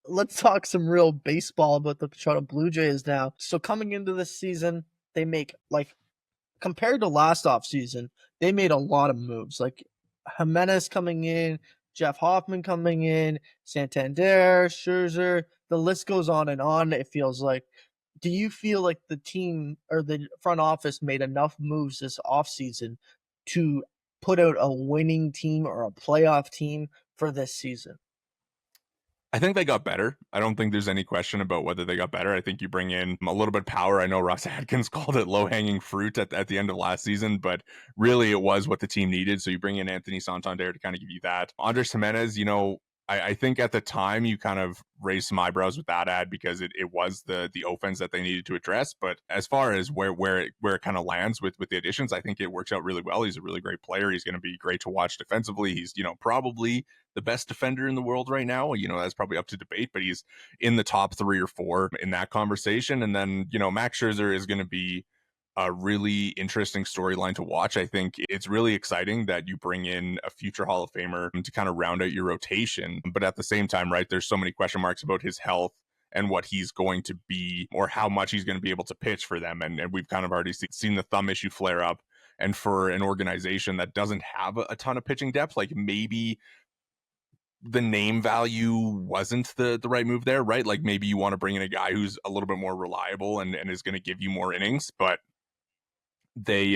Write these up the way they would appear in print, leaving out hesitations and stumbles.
let's talk some real baseball about the Toronto Blue Jays now. So coming into this season, they make like compared to last offseason, they made a lot of moves. Like Jimenez coming in, Jeff Hoffman coming in, Santander, Scherzer, the list goes on and on, it feels like. Do you feel like the team or the front office made enough moves this offseason to put out a winning team or a playoff team for this season? I think they got better. I don't think there's any question about whether they got better. I think you bring in a little bit of power. I know Russ Atkins called it low-hanging fruit at the end of last season, but really it was what the team needed. So you bring in Anthony Santander to kind of give you that. Andres Jimenez, I think at the time you kind of raised some eyebrows with that ad because it was the offense that they needed to address. But as far as where it kind of lands with the additions, I think it works out really well. He's a really great player. He's going to be great to watch defensively. He's, probably the best defender in the world right now. That's probably up to debate, but he's in the top 3 or 4 in that conversation. And then, Max Scherzer is going to be a really interesting storyline to watch. I think it's really exciting that you bring in a future Hall of Famer to kind of round out your rotation. But at the same time, right, there's so many question marks about his health and what he's going to be or how much he's going to be able to pitch for them. And we've kind of already seen the thumb issue flare up. And for an organization that doesn't have a ton of pitching depth, like maybe the name value wasn't the right move there, right? Like maybe you want to bring in a guy who's a little bit more reliable and is going to give you more innings, but they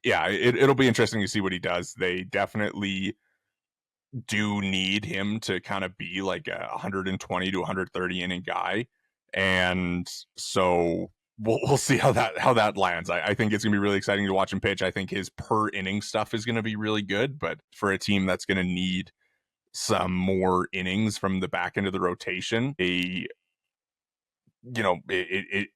yeah, it'll be interesting to see what he does. They definitely do need him to kind of be like a 120 to 130 inning guy, and so we'll see how that lands. I think it's gonna be really exciting to watch him pitch. I think his per inning stuff is gonna be really good, but for a team that's gonna need some more innings from the back end of the rotation,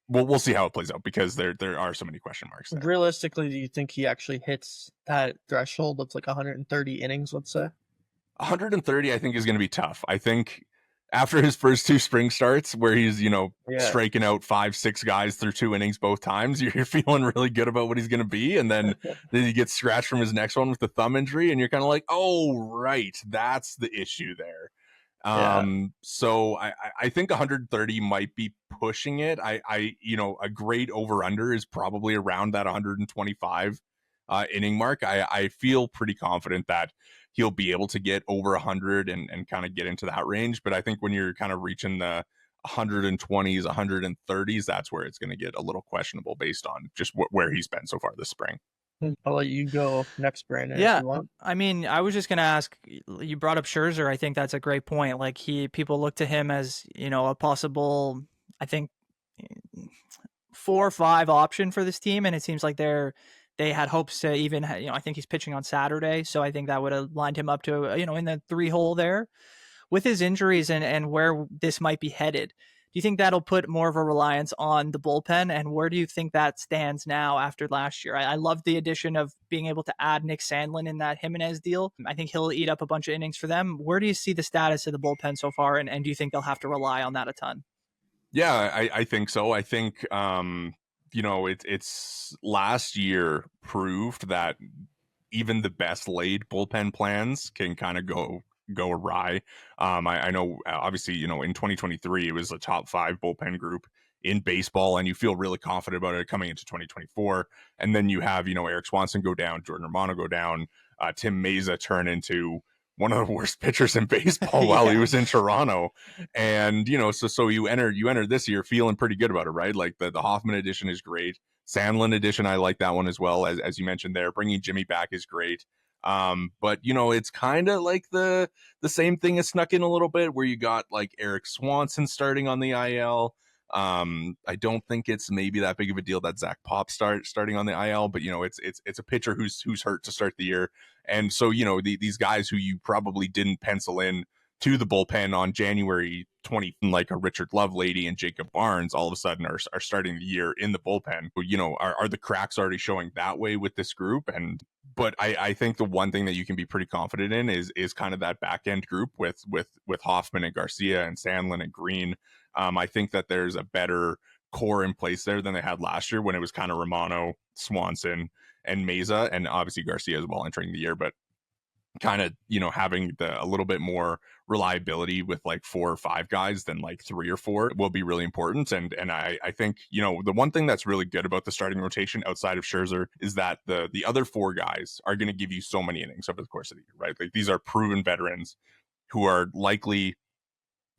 we'll see how it plays out because there are so many question marks there. Realistically, do you think he actually hits that threshold of like 130 innings, let's say? 130, I think, is going to be tough. I think after his first 2 spring starts where he's, Yeah. striking out 5-6 guys through 2 innings both times, you're feeling really good about what he's going to be. And then he gets scratched from his next one with the thumb injury. And you're kind of like, oh, right. That's the issue there. Yeah. So I think 130 might be pushing it. A great over under is probably around that 125 inning mark. I feel pretty confident that he'll be able to get over 100 and kind of get into that range. But I think when you're kind of reaching the 120s, 130s, that's where it's going to get a little questionable based on just where he's been so far this spring. I'll let you go next, Brandon, if Yeah, you want. I mean, I was just gonna ask. You brought up Scherzer. I think that's a great point. Like people look to him as a possible, I think, 4 or 5 option for this team, and it seems like they had hopes to even. I think he's pitching on Saturday, so I think that would have lined him up to in the 3 hole there. With his injuries and where this might be headed, do you think that'll put more of a reliance on the bullpen? And where do you think that stands now after last year? I love the addition of being able to add Nick Sandlin in that Jimenez deal. I think he'll eat up a bunch of innings for them. Where do you see the status of the bullpen so far? And do you think they'll have to rely on that a ton? Yeah, I think so. I think, it's last year proved that even the best laid bullpen plans can kind of go awry. I know obviously, in 2023, it was a top 5 bullpen group in baseball, and you feel really confident about it coming into 2024. And then you have, Eric Swanson go down, Jordan Romano go down, Tim Meza turn into one of the worst pitchers in baseball while he was in Toronto. And, so you enter this year feeling pretty good about it, right? Like the Hoffman edition is great. Sandlin edition, I like that one as well. As you mentioned there, bringing Jimmy back is great. But it's kind of like the same thing has snuck in a little bit where you got like Eric Swanson starting on the IL. I don't think it's maybe that big of a deal that Zach Pop starting on the IL, but it's a pitcher who's hurt to start the year. And so, these guys who you probably didn't pencil in to the bullpen on January 20, like a Richard Lovelady and Jacob Barnes, all of a sudden are starting the year in the bullpen. Are the cracks already showing that way with this group? But I think the one thing that you can be pretty confident in is kind of that back end group with Hoffman and Garcia and Sandlin and Green. I think that there's a better core in place there than they had last year when it was kind of Romano, Swanson, and Meza, and obviously Garcia as well entering the year. But kind of, you know, having a little bit more reliability with like 4 or 5 guys than like 3 or 4 will be really important. And I think, you know, the one thing that's really good about the starting rotation outside of Scherzer is that the other 4 guys are going to give you so many innings over the course of the year, right? Like these are proven veterans who are likely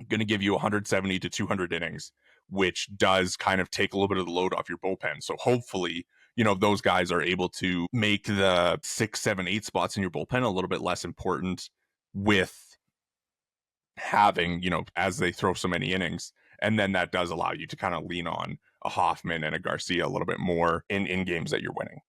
going to give you 170 to 200 innings, which does kind of take a little bit of the load off your bullpen. So hopefully, you know, those guys are able to make the 6, 7, 8 spots in your bullpen a little bit less important with having, you know, as they throw so many innings. And then that does allow you to kind of lean on a Hoffman and a Garcia a little bit more in games that you're winning.